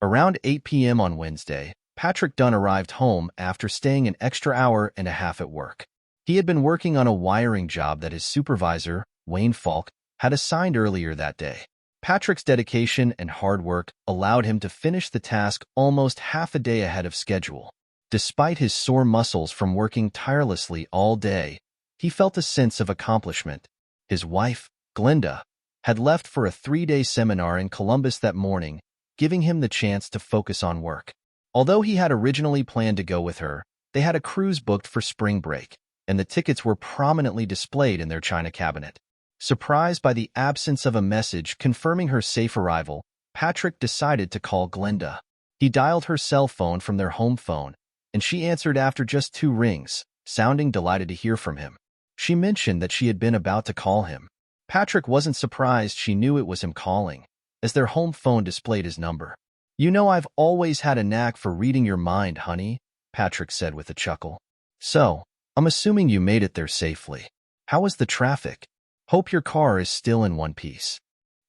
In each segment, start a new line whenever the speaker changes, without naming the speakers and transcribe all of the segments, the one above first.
Around 8 p.m. on Wednesday, Patrick Dunn arrived home after staying an extra hour and a half at work. He had been working on a wiring job that his supervisor, Wayne Falk, had assigned earlier that day. Patrick's dedication and hard work allowed him to finish the task almost half a day ahead of schedule. Despite his sore muscles from working tirelessly all day, he felt a sense of accomplishment. His wife, Glenda, had left for a 3-day seminar in Columbus that morning, giving him the chance to focus on work. Although he had originally planned to go with her, they had a cruise booked for spring break, and the tickets were prominently displayed in their china cabinet. Surprised by the absence of a message confirming her safe arrival, Patrick decided to call Glenda. He dialed her cell phone from their home phone, and she answered after just 2 rings, sounding delighted to hear from him. She mentioned that she had been about to call him. Patrick wasn't surprised she knew it was him calling, as their home phone displayed his number. "You know, I've always had a knack for reading your mind, honey," Patrick said with a chuckle. "So, I'm assuming you made it there safely. How was the traffic? Hope your car is still in one piece."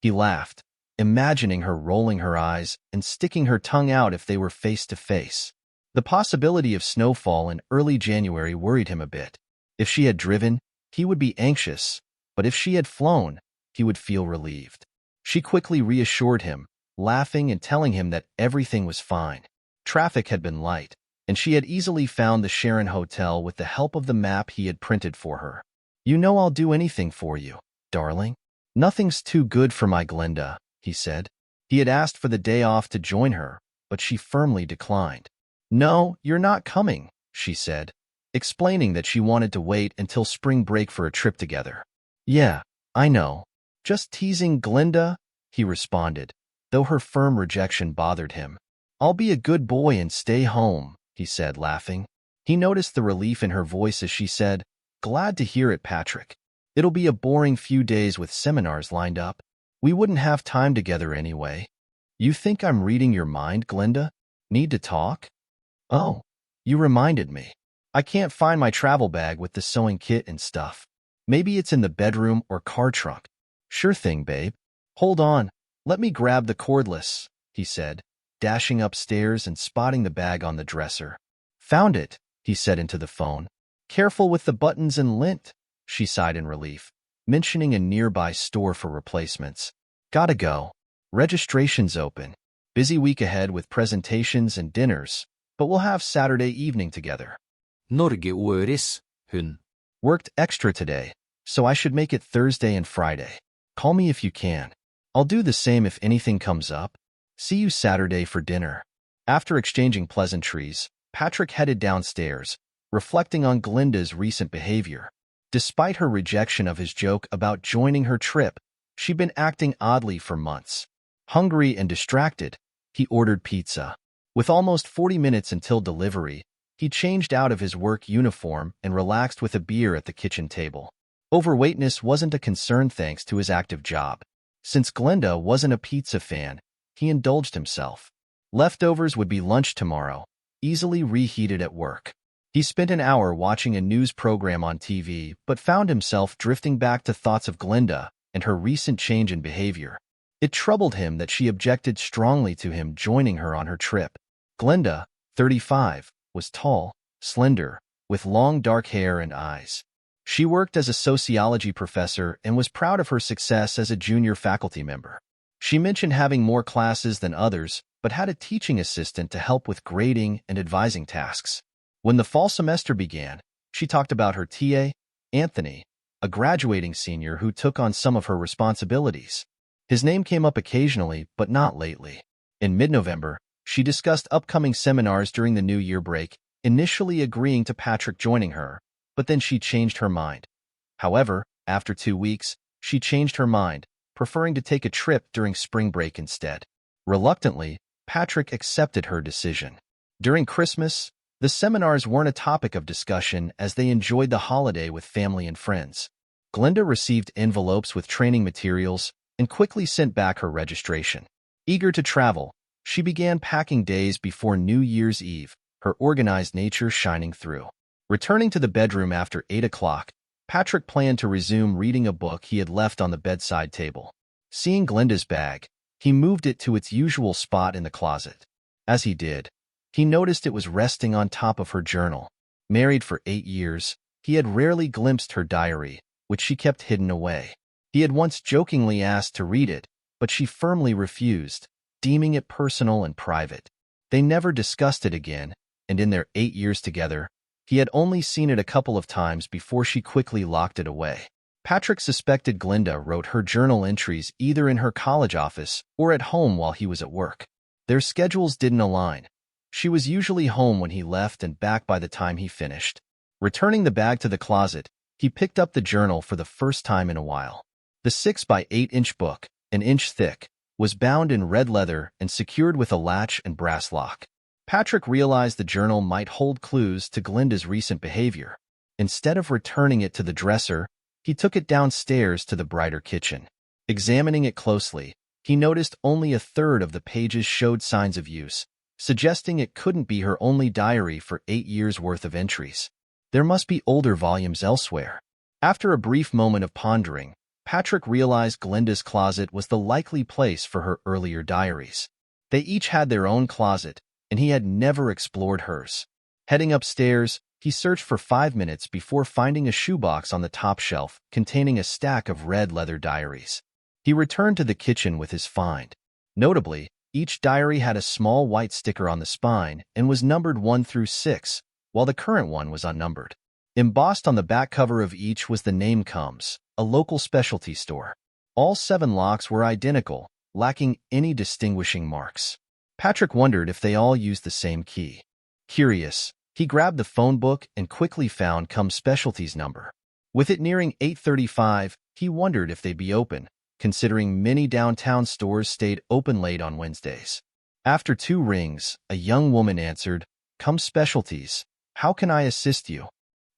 He laughed, imagining her rolling her eyes and sticking her tongue out if they were face to face. The possibility of snowfall in early January worried him a bit. If she had driven, he would be anxious, but if she had flown, he would feel relieved. She quickly reassured him, laughing and telling him that everything was fine. Traffic had been light, and she had easily found the Sharon Hotel with the help of the map he had printed for her. "You know I'll do anything for you, darling. Nothing's too good for my Glenda," he said. He had asked for the day off to join her, but she firmly declined. "No, you're not coming," she said, explaining that she wanted to wait until spring break for a trip together. "Yeah, I know. Just teasing, Glenda," he responded, though her firm rejection bothered him. "I'll be a good boy and stay home," he said, laughing. He noticed the relief in her voice as she said, "Glad to hear it, Patrick. It'll be a boring few days with seminars lined up. We wouldn't have time together anyway. You think I'm reading your mind, Glenda? Need to talk? Oh, you reminded me. I can't find my travel bag with the sewing kit and stuff. Maybe it's in the bedroom or car trunk." "Sure thing, babe. Hold on. Let me grab the cordless," he said, dashing upstairs and spotting the bag on the dresser. "Found it," he said into the phone. "Careful with the buttons and lint," she sighed in relief, mentioning a nearby store for replacements. "Gotta go. Registration's open. Busy week ahead with presentations and dinners, but we'll have Saturday evening together."
Norge Åris, hun.
"Worked extra today, so I should make it Thursday and Friday. Call me if you can. I'll do the same if anything comes up. See you Saturday for dinner." After exchanging pleasantries, Patrick headed downstairs, reflecting on Glenda's recent behavior. Despite her rejection of his joke about joining her trip, she'd been acting oddly for months. Hungry and distracted, he ordered pizza. With almost 40 minutes until delivery, he changed out of his work uniform and relaxed with a beer at the kitchen table. Overweightness wasn't a concern thanks to his active job. Since Glenda wasn't a pizza fan, he indulged himself. Leftovers would be lunch tomorrow, easily reheated at work. He spent an hour watching a news program on TV, but found himself drifting back to thoughts of Glenda and her recent change in behavior. It troubled him that she objected strongly to him joining her on her trip. Glenda, 35, was tall, slender, with long dark hair and eyes. She worked as a sociology professor and was proud of her success as a junior faculty member. She mentioned having more classes than others, but had a teaching assistant to help with grading and advising tasks. When the fall semester began, she talked about her TA, Anthony, a graduating senior who took on some of her responsibilities. His name came up occasionally, but not lately. In mid-November, she discussed upcoming seminars during the New Year break, initially agreeing to Patrick joining her, but then she changed her mind. However, after 2 weeks, she changed her mind, preferring to take a trip during spring break instead. Reluctantly, Patrick accepted her decision. During Christmas, the seminars weren't a topic of discussion as they enjoyed the holiday with family and friends. Glenda received envelopes with training materials and quickly sent back her registration. Eager to travel, she began packing days before New Year's Eve, her organized nature shining through. Returning to the bedroom after 8 o'clock, Patrick planned to resume reading a book he had left on the bedside table. Seeing Glenda's bag, He moved it to its usual spot in the closet. As he did, he noticed it was resting on top of her journal. Married for 8 years, he had rarely glimpsed her diary, which she kept hidden away. He had once jokingly asked to read it, but she firmly refused, deeming it personal and private. They never discussed it again, and in their 8 years together, he had only seen it a couple of times before she quickly locked it away. Patrick suspected Glinda wrote her journal entries either in her college office or at home while he was at work. Their schedules didn't align. She was usually home when he left and back by the time he finished. Returning the bag to the closet, he picked up the journal for the first time in a while. The 6 by 8 inch book, an inch thick, was bound in red leather and secured with a latch and brass lock. Patrick realized the journal might hold clues to Glinda's recent behavior. Instead of returning it to the dresser, he took it downstairs to the brighter kitchen. Examining it closely, he noticed only a third of the pages showed signs of use, suggesting it couldn't be her only diary for 8 years' worth of entries. There must be older volumes elsewhere. After a brief moment of pondering, Patrick realized Glinda's closet was the likely place for her earlier diaries. They each had their own closet, and he had never explored hers. Heading upstairs, he searched for 5 minutes before finding a shoebox on the top shelf containing a stack of red leather diaries. He returned to the kitchen with his find. Notably, each diary had a small white sticker on the spine and was numbered 1 through 6, while the current one was unnumbered. Embossed on the back cover of each was the name Comes, a local specialty store. All 7 locks were identical, lacking any distinguishing marks. Patrick wondered if they all used the same key. Curious, he grabbed the phone book and quickly found Comes Specialty's number. With it nearing 8:35, he wondered if they'd be open, considering many downtown stores stayed open late on Wednesdays. After 2 rings, a young woman answered, "Comes Specialties, how can I assist you?"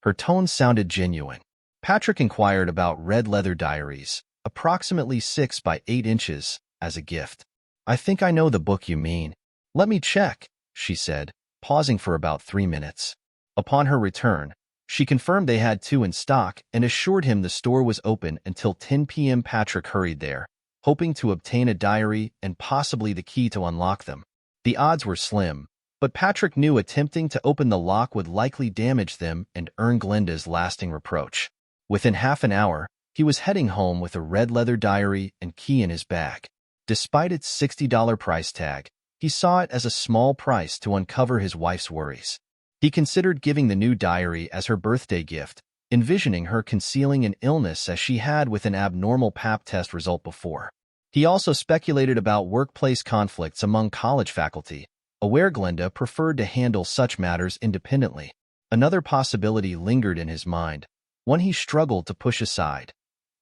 Her tone sounded genuine. Patrick inquired about red leather diaries, approximately 6 by 8 inches, as a gift. "I think I know the book you mean. Let me check," she said, pausing for about 3 minutes. Upon her return, she confirmed they had 2 in stock and assured him the store was open until 10 p.m. Patrick hurried there, hoping to obtain a diary and possibly the key to unlock them. The odds were slim, but Patrick knew attempting to open the lock would likely damage them and earn Glinda's lasting reproach. Within half an hour, he was heading home with a red leather diary and key in his bag. Despite its $60 price tag, he saw it as a small price to uncover his wife's worries. He considered giving the new diary as her birthday gift, envisioning her concealing an illness as she had with an abnormal pap test result before. He also speculated about workplace conflicts among college faculty, aware Glinda preferred to handle such matters independently. Another possibility lingered in his mind, one he struggled to push aside: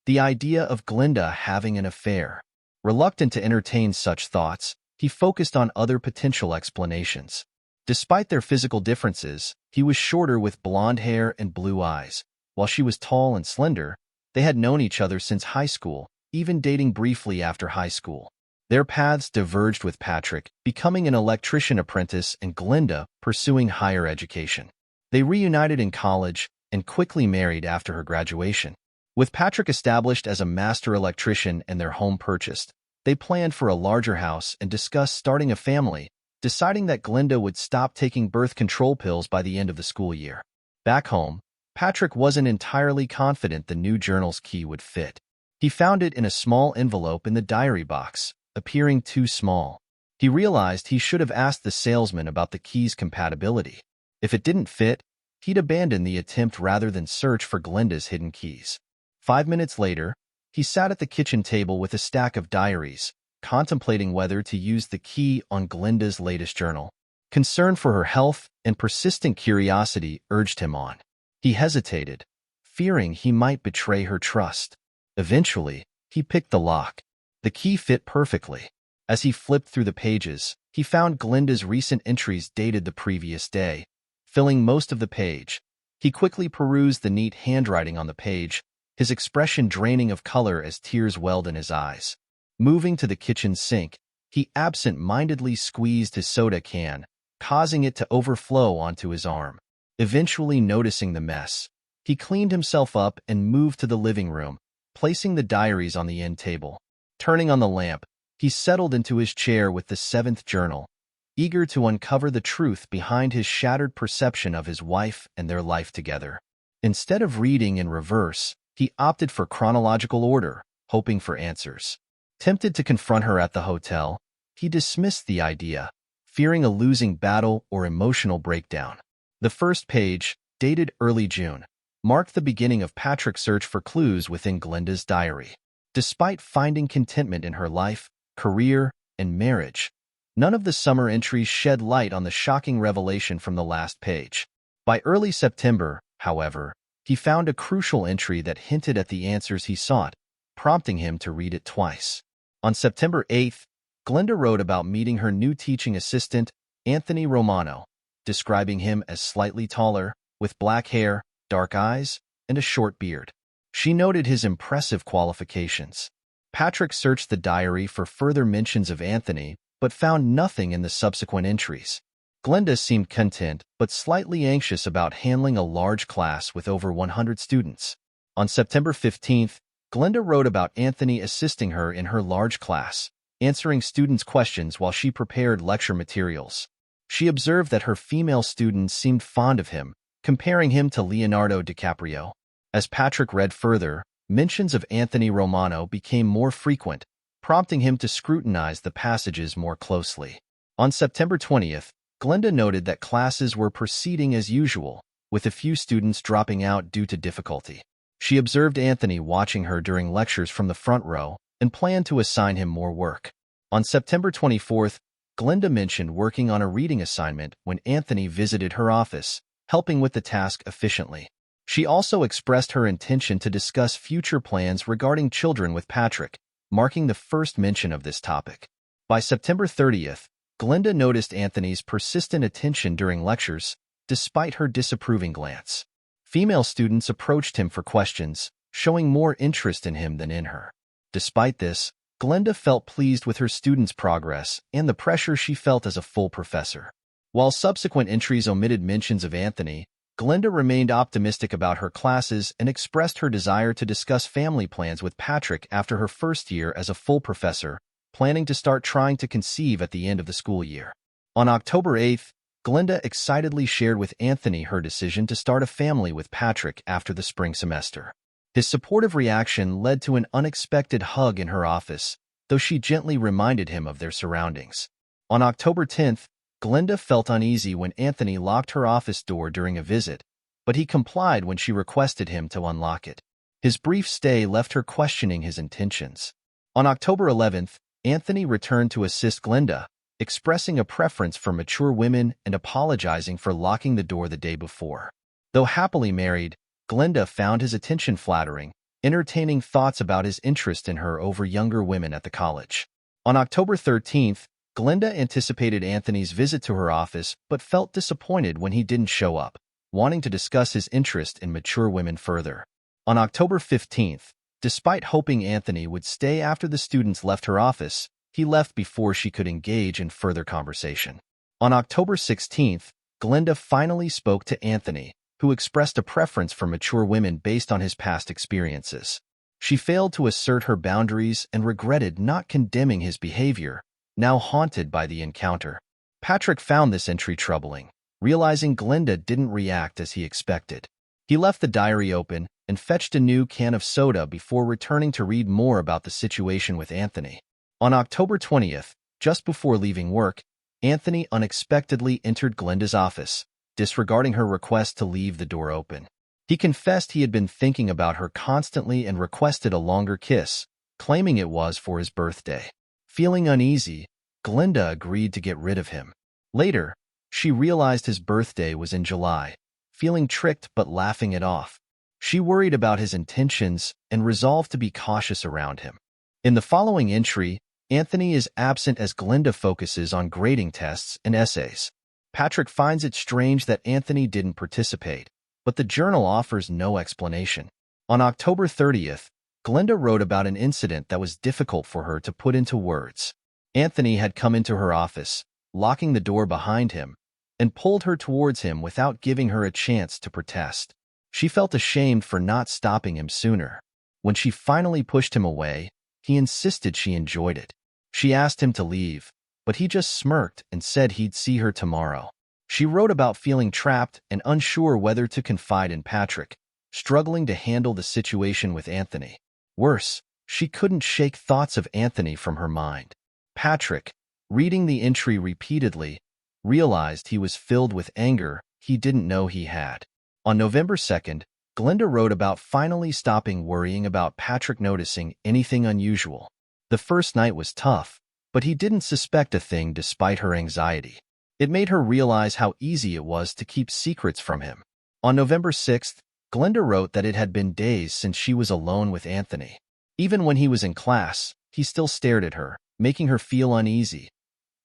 the idea of Glinda having an affair. Reluctant to entertain such thoughts, he focused on other potential explanations. Despite their physical differences, he was shorter with blonde hair and blue eyes, while she was tall and slender. They had known each other since high school, even dating briefly after high school. Their paths diverged with Patrick becoming an electrician apprentice and Glinda pursuing higher education. They reunited in college and quickly married after her graduation. With Patrick established as a master electrician and their home purchased, they planned for a larger house and discussed starting a family, deciding that Glinda would stop taking birth control pills by the end of the school year. Back home, Patrick wasn't entirely confident the new journal's key would fit. He found it in a small envelope in the diary box, appearing too small. He realized he should have asked the salesman about the key's compatibility. If it didn't fit, he'd abandon the attempt rather than search for Glinda's hidden keys. 5 minutes later, he sat at the kitchen table with a stack of diaries, contemplating whether to use the key on Glinda's latest journal. Concern for her health and persistent curiosity urged him on. He hesitated, fearing he might betray her trust. Eventually, he picked the lock. The key fit perfectly. As he flipped through the pages, he found Glinda's recent entries dated the previous day, filling most of the page. He quickly perused the neat handwriting on the page, his expression draining of color as tears welled in his eyes. Moving to the kitchen sink, he absent-mindedly squeezed his soda can, causing it to overflow onto his arm. Eventually noticing the mess, he cleaned himself up and moved to the living room, placing the diaries on the end table. Turning on the lamp, He settled into his chair with the 7th journal, eager to uncover the truth behind his shattered perception of his wife and their life together. Instead of reading in reverse, he opted for chronological order, hoping for answers. Tempted to confront her at the hotel, he dismissed the idea, fearing a losing battle or emotional breakdown. The first page, dated early June, marked the beginning of Patrick's search for clues within Glenda's diary. Despite finding contentment in her life, career, and marriage, none of the summer entries shed light on the shocking revelation from the last page. By early September, however, he found a crucial entry that hinted at the answers he sought, prompting him to read it twice. On September 8th, Glenda wrote about meeting her new teaching assistant, Anthony Romano, describing him as slightly taller, with black hair, dark eyes, and a short beard. She noted his impressive qualifications. Patrick searched the diary for further mentions of Anthony, but found nothing in the subsequent entries. Glenda seemed content, but slightly anxious about handling a large class with over 100 students. On September 15th, Glenda wrote about Anthony assisting her in her large class, answering students' questions while she prepared lecture materials. She observed that her female students seemed fond of him, comparing him to Leonardo DiCaprio. As Patrick read further, mentions of Anthony Romano became more frequent, prompting him to scrutinize the passages more closely. On September 20th, Glenda noted that classes were proceeding as usual, with a few students dropping out due to difficulty. She observed Anthony watching her during lectures from the front row and planned to assign him more work. On September 24th, Glenda mentioned working on a reading assignment when Anthony visited her office, helping with the task efficiently. She also expressed her intention to discuss future plans regarding children with Patrick, marking the first mention of this topic. By September 30th, Glenda noticed Anthony's persistent attention during lectures, despite her disapproving glance. Female students approached him for questions, showing more interest in him than in her. Despite this, Glenda felt pleased with her students' progress and the pressure she felt as a full professor. While subsequent entries omitted mentions of Anthony, Glenda remained optimistic about her classes and expressed her desire to discuss family plans with Patrick after her first year as a full professor, planning to start trying to conceive at the end of the school year. On October 8th, Glenda excitedly shared with Anthony her decision to start a family with Patrick after the spring semester. His supportive reaction led to an unexpected hug in her office, though she gently reminded him of their surroundings. On October 10th, Glenda felt uneasy when Anthony locked her office door during a visit, but he complied when she requested him to unlock it. His brief stay left her questioning his intentions. On October 11th, Anthony returned to assist Glenda, expressing a preference for mature women and apologizing for locking the door the day before. Though happily married, Glenda found his attention flattering, entertaining thoughts about his interest in her over younger women at the college. On October 13th, Glenda anticipated Anthony's visit to her office but felt disappointed when he didn't show up, wanting to discuss his interest in mature women further. On October 15th, despite hoping Anthony would stay after the students left her office, he left before she could engage in further conversation. On October 16th, Glenda finally spoke to Anthony, who expressed a preference for mature women based on his past experiences. She failed to assert her boundaries and regretted not condemning his behavior, now haunted by the encounter. Patrick found this entry troubling, realizing Glenda didn't react as he expected. He left the diary open and fetched a new can of soda before returning to read more about the situation with Anthony. On October 20th, just before leaving work, Anthony unexpectedly entered Glenda's office, disregarding her request to leave the door open. He confessed he had been thinking about her constantly and requested a longer kiss, claiming it was for his birthday. Feeling uneasy, Glenda agreed to get rid of him. Later, she realized his birthday was in July, feeling tricked but laughing it off. She worried about his intentions and resolved to be cautious around him. In the following entry, Anthony is absent as Glenda focuses on grading tests and essays. Patrick finds it strange that Anthony didn't participate, but the journal offers no explanation. On October 30th, Glenda wrote about an incident that was difficult for her to put into words. Anthony had come into her office, locking the door behind him, and pulled her towards him without giving her a chance to protest. She felt ashamed for not stopping him sooner. When she finally pushed him away, he insisted she enjoyed it. She asked him to leave, but he just smirked and said he'd see her tomorrow. She wrote about feeling trapped and unsure whether to confide in Patrick, struggling to handle the situation with Anthony. Worse, she couldn't shake thoughts of Anthony from her mind. Patrick, reading the entry repeatedly, realized he was filled with anger he didn't know he had. On November 2nd, Glenda wrote about finally stopping worrying about Patrick noticing anything unusual. The first night was tough, but he didn't suspect a thing despite her anxiety. It made her realize how easy it was to keep secrets from him. On November 6th, Glenda wrote that it had been days since she was alone with Anthony. Even when he was in class, he still stared at her, making her feel uneasy.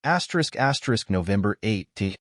November 8th,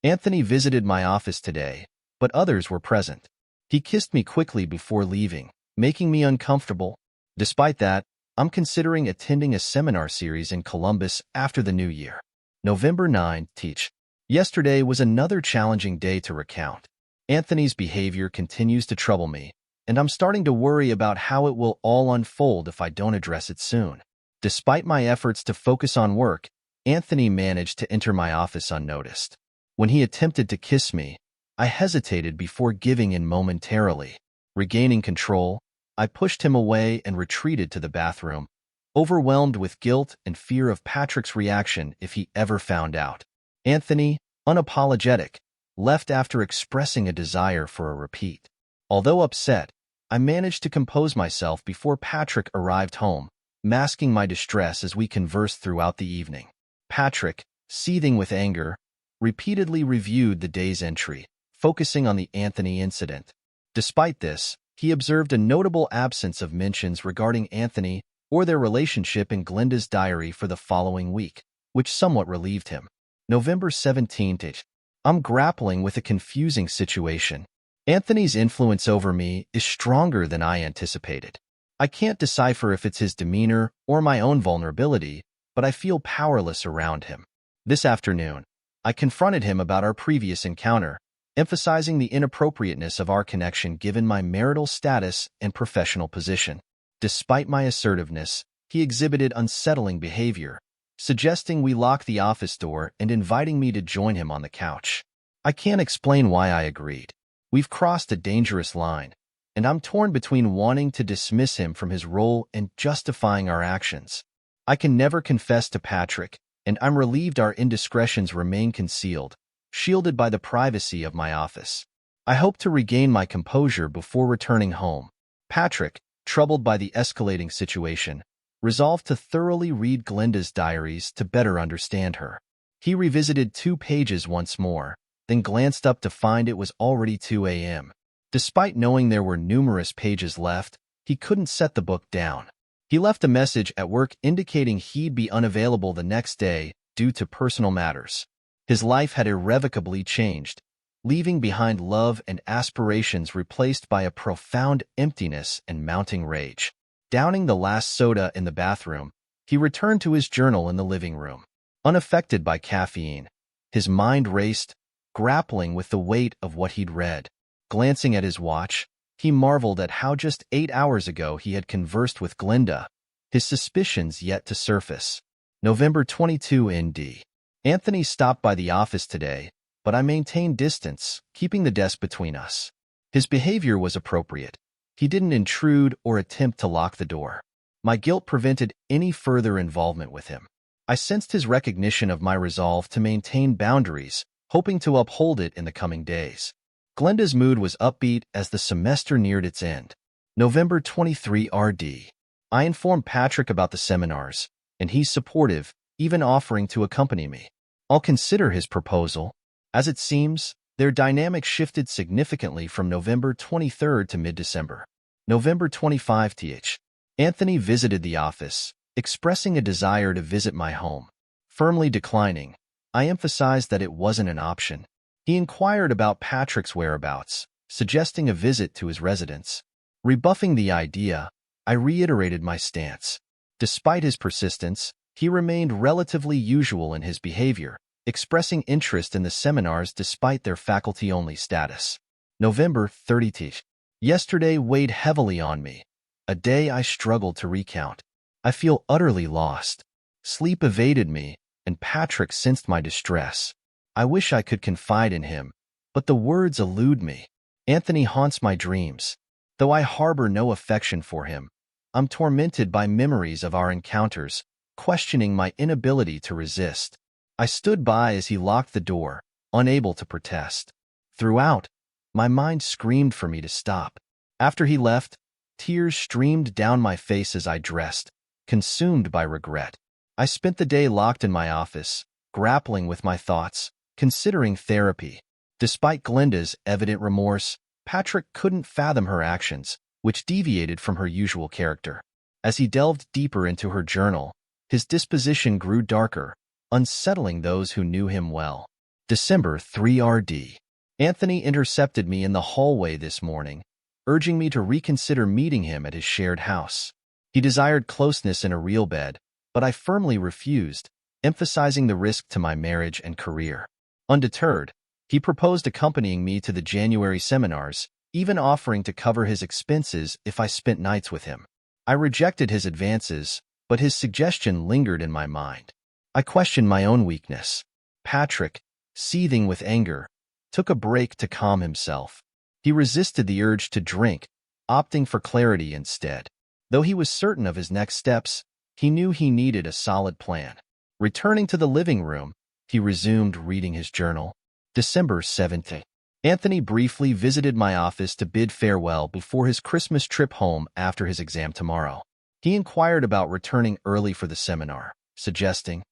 Anthony visited my office today, but others were present. He kissed me quickly before leaving, making me uncomfortable. Despite that, I'm considering attending a seminar series in Columbus after the new year. November 9th. Yesterday was another challenging day to recount. Anthony's behavior continues to trouble me, and I'm starting to worry about how it will all unfold if I don't address it soon. Despite my efforts to focus on work, Anthony managed to enter my office unnoticed. When he attempted to kiss me, I hesitated before giving in momentarily. Regaining control, I pushed him away and retreated to the bathroom, overwhelmed with guilt and fear of Patrick's reaction if he ever found out. Anthony, unapologetic, left after expressing a desire for a repeat. Although upset, I managed to compose myself before Patrick arrived home, masking my distress as we conversed throughout the evening. Patrick, seething with anger, repeatedly reviewed the day's entry, focusing on the Anthony incident. Despite this, he observed a notable absence of mentions regarding Anthony or their relationship in Glenda's diary for the following week, which somewhat relieved him. November 17th. I'm grappling with a confusing situation. Anthony's influence over me is stronger than I anticipated. I can't decipher if it's his demeanor or my own vulnerability, but I feel powerless around him. This afternoon, I confronted him about our previous encounter, emphasizing the inappropriateness of our connection given my marital status and professional position. Despite my assertiveness, he exhibited unsettling behavior, suggesting we lock the office door and inviting me to join him on the couch. I can't explain why I agreed. We've crossed a dangerous line, and I'm torn between wanting to dismiss him from his role and justifying our actions. I can never confess to Patrick, and I'm relieved our indiscretions remain concealed, shielded by the privacy of my office. I hope to regain my composure before returning home. Patrick, troubled by the escalating situation, resolved to thoroughly read Glenda's diaries to better understand her. He revisited 2 pages once more, then glanced up to find it was already 2 a.m. Despite knowing there were numerous pages left, he couldn't set the book down. He left a message at work indicating he'd be unavailable the next day due to personal matters. His life had irrevocably changed, leaving behind love and aspirations replaced by a profound emptiness and mounting rage. Downing the last soda in the bathroom, he returned to his journal in the living room. Unaffected by caffeine, his mind raced, grappling with the weight of what he'd read. Glancing at his watch, he marveled at how just 8 hours ago he had conversed with Glenda, his suspicions yet to surface. November 22 ND. Anthony stopped by the office today, but I maintained distance, keeping the desk between us. His behavior was appropriate. He didn't intrude or attempt to lock the door. My guilt prevented any further involvement with him. I sensed his recognition of my resolve to maintain boundaries, hoping to uphold it in the coming days. Glenda's mood was upbeat as the semester neared its end. November 23 RD. I informed Patrick about the seminars, and he's supportive, even offering to accompany me. I'll consider his proposal. As it seems, their dynamic shifted significantly from November 23 to mid-December. November 25 Anthony visited the office, expressing a desire to visit my home. Firmly declining, I emphasized that it wasn't an option. He inquired about Patrick's whereabouts, suggesting a visit to his residence. Rebuffing the idea, I reiterated my stance. Despite his persistence, he remained relatively usual in his behavior, expressing interest in the seminars despite their faculty-only status. November 30. Yesterday weighed heavily on me, a day I struggled to recount. I feel utterly lost. Sleep evaded me, and Patrick sensed my distress. I wish I could confide in him, but the words elude me. Anthony haunts my dreams. Though I harbor no affection for him, I'm tormented by memories of our encounters, questioning my inability to resist. I stood by as he locked the door, unable to protest. Throughout, my mind screamed for me to stop. After he left, tears streamed down my face as I dressed, consumed by regret. I spent the day locked in my office, grappling with my thoughts, considering therapy. Despite Glenda's evident remorse, Patrick couldn't fathom her actions, which deviated from her usual character. As he delved deeper into her journal, his disposition grew darker, unsettling those who knew him well. December 3rd. Anthony intercepted me in the hallway this morning, urging me to reconsider meeting him at his shared house. He desired closeness in a real bed, but I firmly refused, emphasizing the risk to my marriage and career. Undeterred, he proposed accompanying me to the January seminars, even offering to cover his expenses if I spent nights with him. I rejected his advances, but his suggestion lingered in my mind. I questioned my own weakness. Patrick, seething with anger, took a break to calm himself. He resisted the urge to drink, opting for clarity instead. Though he was certain of his next steps, he knew he needed a solid plan. Returning to the living room, he resumed reading his journal. December 7th. Anthony briefly visited my office to bid farewell before his Christmas trip home after his exam tomorrow. He inquired about returning early for the seminar, suggesting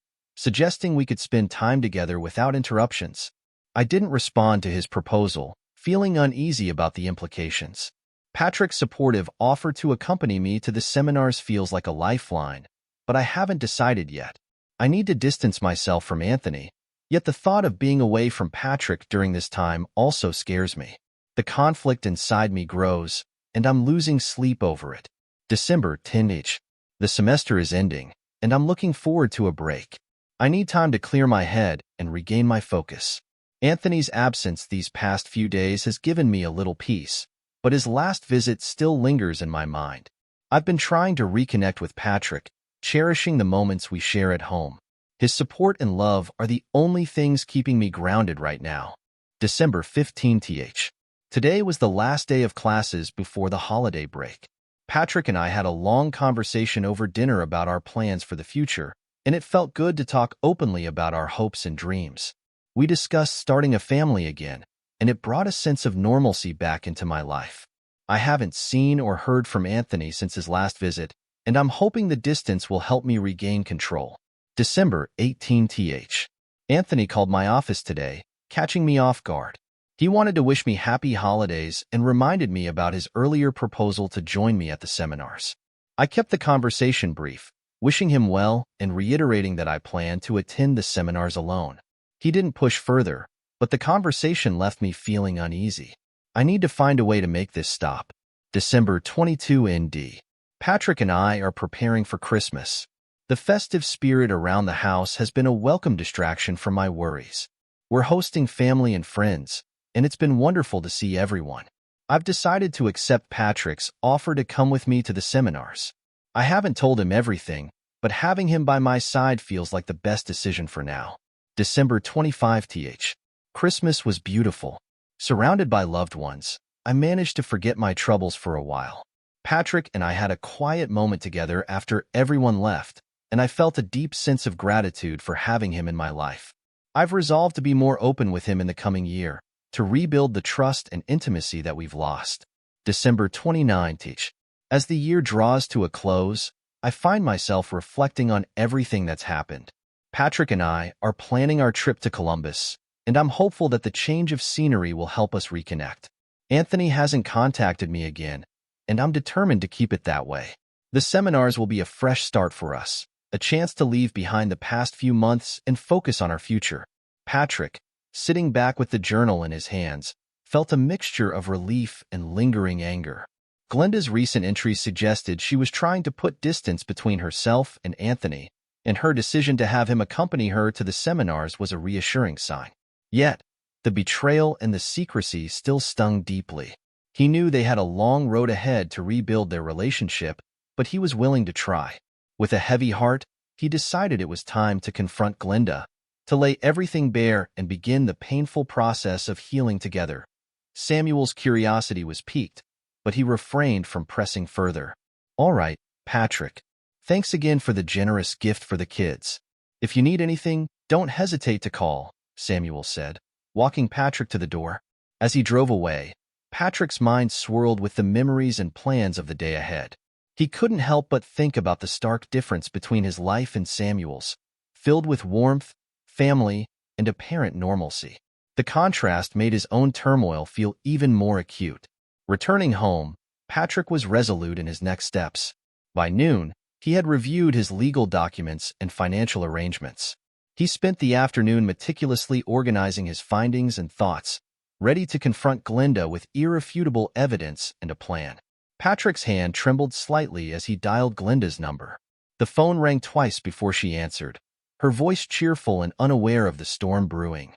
we could spend time together without interruptions. I didn't respond to his proposal, feeling uneasy about the implications. Patrick's supportive offer to accompany me to the seminars feels like a lifeline, but I haven't decided yet. I need to distance myself from Anthony, yet the thought of being away from Patrick during this time also scares me. The conflict inside me grows, and I'm losing sleep over it. December 10th. The semester is ending, and I'm looking forward to a break. I need time to clear my head and regain my focus. Anthony's absence these past few days has given me a little peace, but his last visit still lingers in my mind. I've been trying to reconnect with Patrick, cherishing the moments we share at home. His support and love are the only things keeping me grounded right now. December 15th. Today was the last day of classes before the holiday break. Patrick and I had a long conversation over dinner about our plans for the future, and it felt good to talk openly about our hopes and dreams. We discussed starting a family again, and it brought a sense of normalcy back into my life. I haven't seen or heard from Anthony since his last visit, and I'm hoping the distance will help me regain control. December 18th. Anthony called my office today, catching me off guard. He wanted to wish me happy holidays and reminded me about his earlier proposal to join me at the seminars. I kept the conversation brief, wishing him well and reiterating that I plan to attend the seminars alone. He didn't push further, but the conversation left me feeling uneasy. I need to find a way to make this stop. December 22nd. Patrick and I are preparing for Christmas. The festive spirit around the house has been a welcome distraction from my worries. We're hosting family and friends, and it's been wonderful to see everyone. I've decided to accept Patrick's offer to come with me to the seminars. I haven't told him everything, but having him by my side feels like the best decision for now. December 25th. Christmas was beautiful. Surrounded by loved ones, I managed to forget my troubles for a while. Patrick and I had a quiet moment together after everyone left, and I felt a deep sense of gratitude for having him in my life. I've resolved to be more open with him in the coming year, to rebuild the trust and intimacy that we've lost. December 29th. As the year draws to a close, I find myself reflecting on everything that's happened. Patrick and I are planning our trip to Columbus, and I'm hopeful that the change of scenery will help us reconnect. Anthony hasn't contacted me again, and I'm determined to keep it that way. The seminars will be a fresh start for us, a chance to leave behind the past few months and focus on our future. Patrick, sitting back with the journal in his hands, felt a mixture of relief and lingering anger. Glenda's recent entry suggested she was trying to put distance between herself and Anthony, and her decision to have him accompany her to the seminars was a reassuring sign. Yet, the betrayal and the secrecy still stung deeply. He knew they had a long road ahead to rebuild their relationship, but he was willing to try. With a heavy heart, he decided it was time to confront Glinda, to lay everything bare and begin the painful process of healing together. Samuel's curiosity was piqued, but he refrained from pressing further. "All right, Patrick. Thanks again for the generous gift for the kids. If you need anything, don't hesitate to call," Samuel said, walking Patrick to the door. As he drove away, Patrick's mind swirled with the memories and plans of the day ahead. He couldn't help but think about the stark difference between his life and Samuel's, filled with warmth, family, and apparent normalcy. The contrast made his own turmoil feel even more acute. Returning home, Patrick was resolute in his next steps. By noon, he had reviewed his legal documents and financial arrangements. He spent the afternoon meticulously organizing his findings and thoughts, ready to confront Glinda with irrefutable evidence and a plan. Patrick's hand trembled slightly as he dialed Glinda's number. The phone rang twice before she answered, her voice cheerful and unaware of the storm brewing.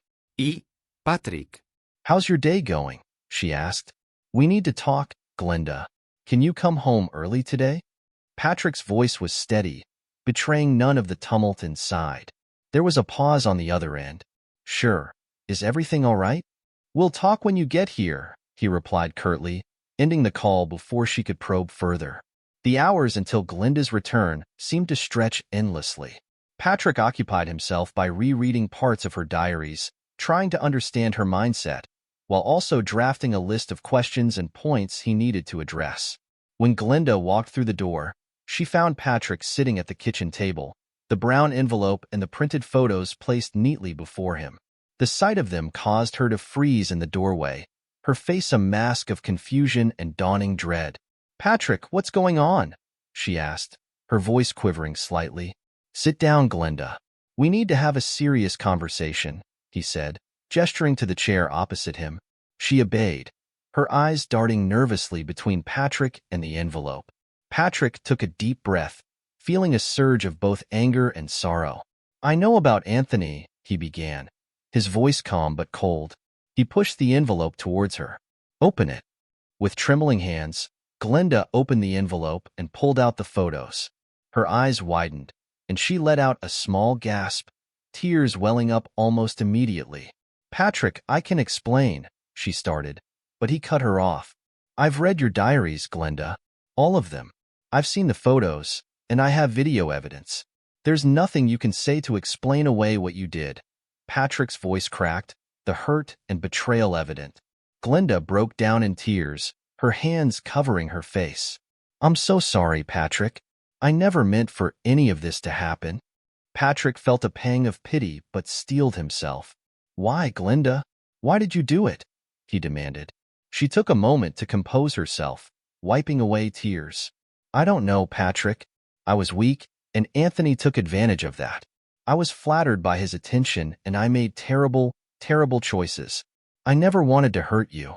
Patrick.
"How's your day going?" she asked. "We need to talk, Glinda. Can you come home early today?" Patrick's voice was steady, betraying none of the tumult inside. There was a pause on the other end. "Sure. Is everything all right?" "We'll talk when you get here," he replied curtly, ending the call before she could probe further. The hours until Glinda's return seemed to stretch endlessly. Patrick occupied himself by rereading parts of her diaries, trying to understand her mindset, while also drafting a list of questions and points he needed to address. When Glinda walked through the door, she found Patrick sitting at the kitchen table, the brown envelope and the printed photos placed neatly before him. The sight of them caused her to freeze in the doorway, her face a mask of confusion and dawning dread. "Patrick, what's going on?" she asked, her voice quivering slightly. "Sit down, Glinda. We need to have a serious conversation," he said, gesturing to the chair opposite him. She obeyed, her eyes darting nervously between Patrick and the envelope. Patrick took a deep breath, feeling a surge of both anger and sorrow. "I know about Anthony," he began, his voice calm but cold. He pushed the envelope towards her. "Open it." With trembling hands, Glinda opened the envelope and pulled out the photos. Her eyes widened, and she let out a small gasp, tears welling up almost immediately. "Patrick, I can explain," she started, but he cut her off. "I've read your diaries, Glinda. All of them. I've seen the photos, and I have video evidence. There's nothing you can say to explain away what you did." Patrick's voice cracked, the hurt and betrayal evident. Glinda broke down in tears, her hands covering her face. "I'm so sorry, Patrick. I never meant for any of this to happen." Patrick felt a pang of pity but steeled himself. "Why, Glinda? Why did you do it?" he demanded. She took a moment to compose herself, wiping away tears. "I don't know, Patrick. I was weak, and Anthony took advantage of that. I was flattered by his attention, and I made terrible choices. I never wanted to hurt you."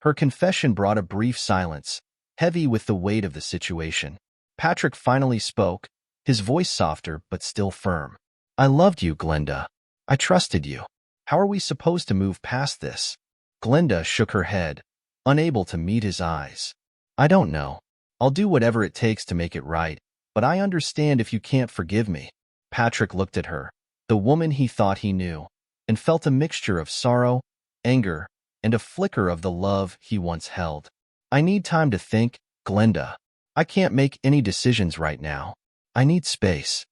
Her confession brought a brief silence, heavy with the weight of the situation. Patrick finally spoke, his voice softer but still firm. "I loved you, Glinda. I trusted you. How are we supposed to move past this?" Glinda shook her head, unable to meet his eyes. "I don't know. I'll do whatever it takes to make it right, but I understand if you can't forgive me." Patrick looked at her, the woman he thought he knew, and felt a mixture of sorrow, anger, and a flicker of the love he once held. "I need time to think, Glinda. I can't make any decisions right now. I need space."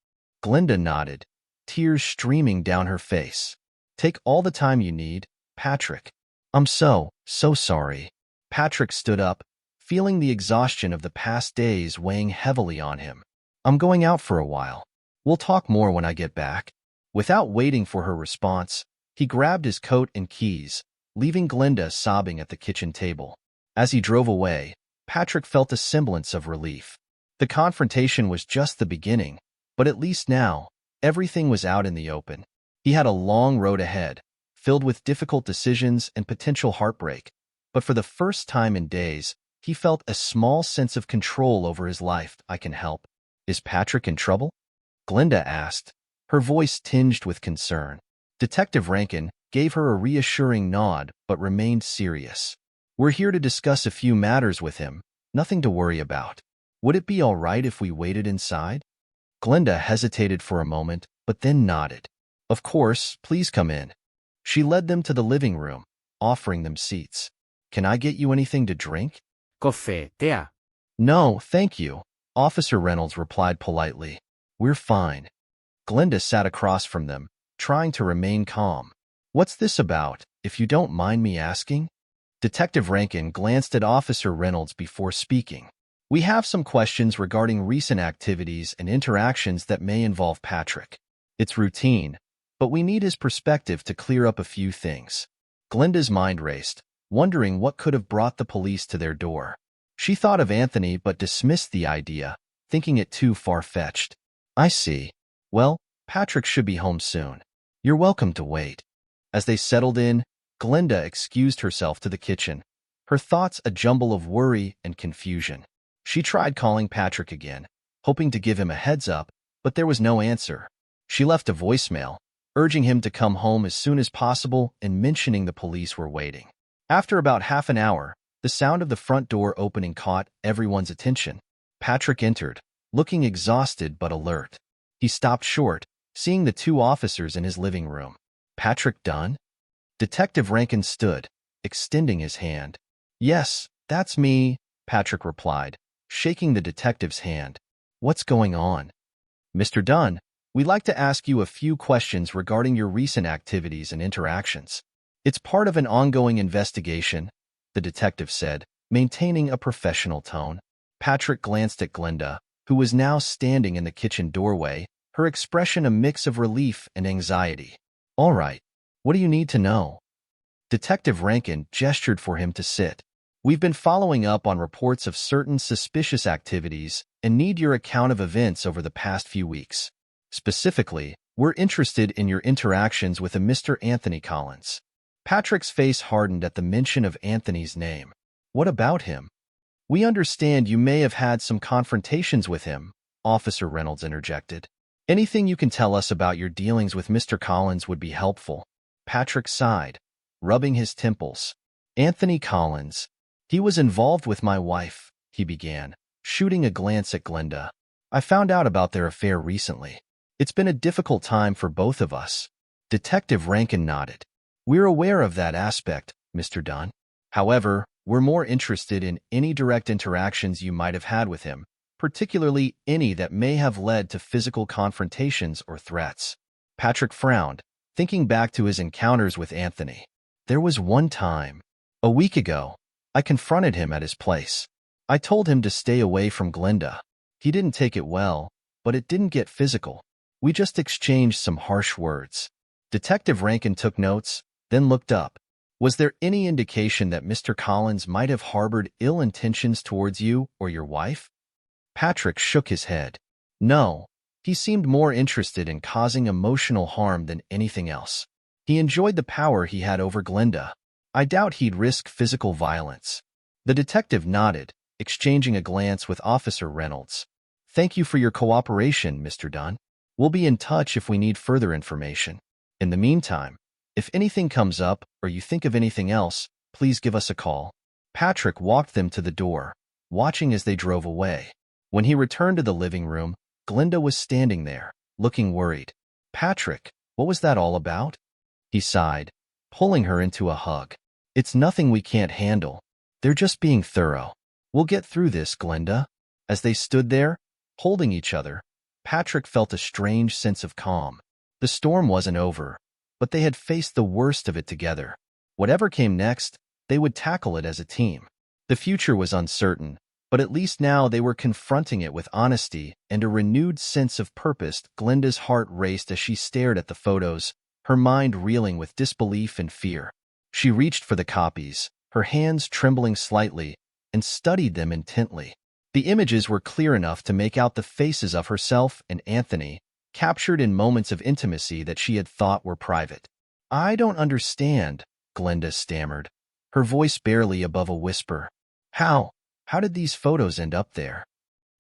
Glinda nodded, tears streaming down her face. "Take all the time you need, Patrick. I'm so sorry." Patrick stood up, feeling the exhaustion of the past days weighing heavily on him. "I'm going out for a while. We'll talk more when I get back." Without waiting for her response, he grabbed his coat and keys, leaving Glinda sobbing at the kitchen table. As he drove away, Patrick felt a semblance of relief. The confrontation was just the beginning, but at least now, everything was out in the open. He had a long road ahead, filled with difficult decisions and potential heartbreak, but for the first time in days, he felt a small sense of control over his life. "I can help." "Is Patrick in trouble?" Glinda asked, her voice tinged with concern. Detective Rankin gave her a reassuring nod but remained serious. "We're here to discuss a few matters with him, nothing to worry about. Would it be all right if we waited inside?" Glinda hesitated for a moment, but then nodded. Of course, please come in. She led them to the living room, offering them seats. Can I get you anything to drink?
Caffè, tè.
No, thank you, Officer Reynolds replied politely. We're fine. Glinda sat across from them, trying to remain calm. What's this about, if you don't mind me asking? Detective Rankin glanced at Officer Reynolds before speaking. We have some questions regarding recent activities and interactions that may involve Patrick. It's routine, but we need his perspective to clear up a few things. Glinda's mind raced, wondering what could have brought the police to their door. She thought of Anthony but dismissed the idea, thinking it too far-fetched. I see. Well, Patrick should be home soon. You're welcome to wait. As they settled in, Glinda excused herself to the kitchen, her thoughts a jumble of worry and confusion. She tried calling Patrick again, hoping to give him a heads up, but there was no answer. She left a voicemail, urging him to come home as soon as possible and mentioning the police were waiting. After about half an hour, the sound of the front door opening caught everyone's attention. Patrick entered, looking exhausted but alert. He stopped short, seeing the two officers in his living room. Patrick Dunn? Detective Rankin stood, extending his hand. Yes, that's me, Patrick replied, shaking the detective's hand. What's going on? Mr. Dunn, we'd like to ask you a few questions regarding your recent activities and interactions. It's part of an ongoing investigation, the detective said, maintaining a professional tone. Patrick glanced at Glinda, who was now standing in the kitchen doorway, her expression a mix of relief and anxiety. All right, what do you need to know? Detective Rankin gestured for him to sit. We've been following up on reports of certain suspicious activities and need your account of events over the past few weeks. Specifically, we're interested in your interactions with a Mr. Anthony Collins. Patrick's face hardened at the mention of Anthony's name. What about him? We understand you may have had some confrontations with him, Officer Reynolds interjected. Anything you can tell us about your dealings with Mr. Collins would be helpful. Patrick sighed, rubbing his temples. Anthony Collins. He was involved with my wife, he began, shooting a glance at Glinda. I found out about their affair recently. It's been a difficult time for both of us. Detective Rankin nodded. We're aware of that aspect, Mr. Dunn. However, we're more interested in any direct interactions you might have had with him, particularly any that may have led to physical confrontations or threats. Patrick frowned, thinking back to his encounters with Anthony. There was one time, a week ago, I confronted him at his place. I told him to stay away from Glinda. He didn't take it well, but it didn't get physical. We just exchanged some harsh words. Detective Rankin took notes, then looked up. Was there any indication that Mr. Collins might have harbored ill intentions towards you or your wife? Patrick shook his head. No, he seemed more interested in causing emotional harm than anything else. He enjoyed the power he had over Glinda. I doubt he'd risk physical violence. The detective nodded, exchanging a glance with Officer Reynolds. Thank you for your cooperation, Mr. Dunn. We'll be in touch if we need further information. In the meantime, if anything comes up or you think of anything else, please give us a call. Patrick walked them to the door, watching as they drove away. When he returned to the living room, Glinda was standing there, looking worried. Patrick, what was that all about? He sighed, pulling her into a hug. It's nothing we can't handle. They're just being thorough. We'll get through this, Glinda. As they stood there, holding each other, Patrick felt a strange sense of calm. The storm wasn't over, but they had faced the worst of it together. Whatever came next, they would tackle it as a team. The future was uncertain, but at least now they were confronting it with honesty and a renewed sense of purpose. Glinda's heart raced as she stared at the photos, her mind reeling with disbelief and fear. She reached for the copies, her hands trembling slightly, and studied them intently. The images were clear enough to make out the faces of herself and Anthony, captured in moments of intimacy that she had thought were private. I don't understand, Glinda stammered, her voice barely above a whisper. How did these photos end up there?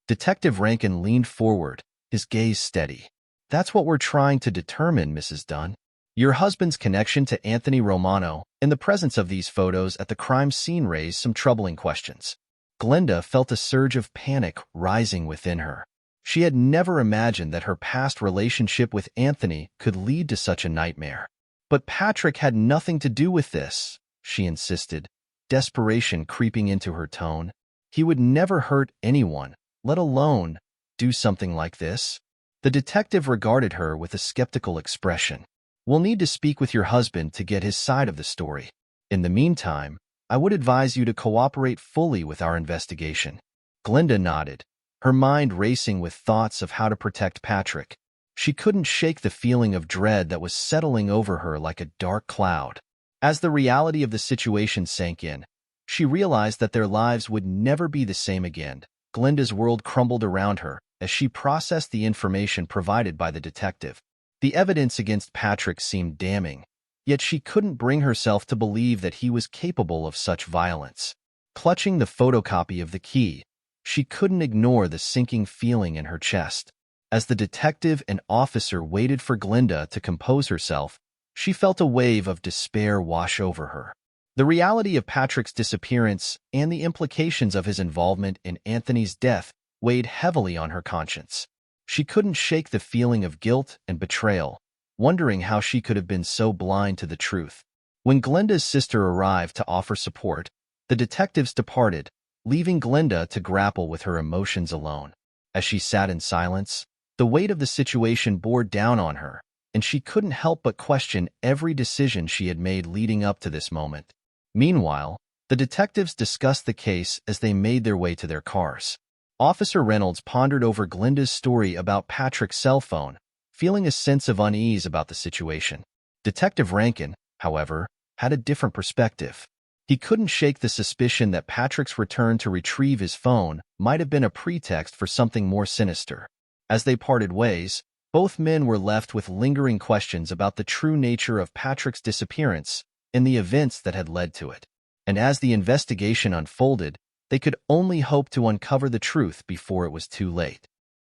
Detective Rankin leaned forward, his gaze steady. That's what we're trying to determine, Mrs. Dunn. Your husband's connection to Anthony Romano in the presence of these photos at the crime scene raised some troubling questions. Glinda felt a surge of panic rising within her. She had never imagined that her past relationship with Anthony could lead to such a nightmare. But Patrick had nothing to do with this, she insisted, desperation creeping into her tone. He would never hurt anyone, let alone do something like this. The detective regarded her with a skeptical expression. We'll need to speak with your husband to get his side of the story. In the meantime, I would advise you to cooperate fully with our investigation. Glinda nodded, her mind racing with thoughts of how to protect Patrick. She couldn't shake the feeling of dread that was settling over her like a dark cloud. As the reality of the situation sank in, she realized that their lives would never be the same again. Glinda's world crumbled around her as she processed the information provided by the detective. The evidence against Patrick seemed damning, yet she couldn't bring herself to believe that he was capable of such violence. Clutching the photocopy of the key, she couldn't ignore the sinking feeling in her chest. As the detective and officer waited for Glinda to compose herself, she felt a wave of despair wash over her. The reality of Patrick's disappearance and the implications of his involvement in Anthony's death weighed heavily on her conscience. She couldn't shake the feeling of guilt and betrayal, wondering how she could have been so blind to the truth. When Glinda's sister arrived to offer support, the detectives departed, leaving Glinda to grapple with her emotions alone. As she sat in silence, the weight of the situation bore down on her, and she couldn't help but question every decision she had made leading up to this moment. Meanwhile, the detectives discussed the case as they made their way to their cars. Officer Reynolds pondered over Glinda's story about Patrick's cell phone, feeling a sense of unease about the situation. Detective Rankin, however, had a different perspective. He couldn't shake the suspicion that Patrick's return to retrieve his phone might have been a pretext for something more sinister. As they parted ways, both men were left with lingering questions about the true nature of Patrick's disappearance and the events that had led to it. And as the investigation unfolded, they could only hope to uncover the truth before it was too late.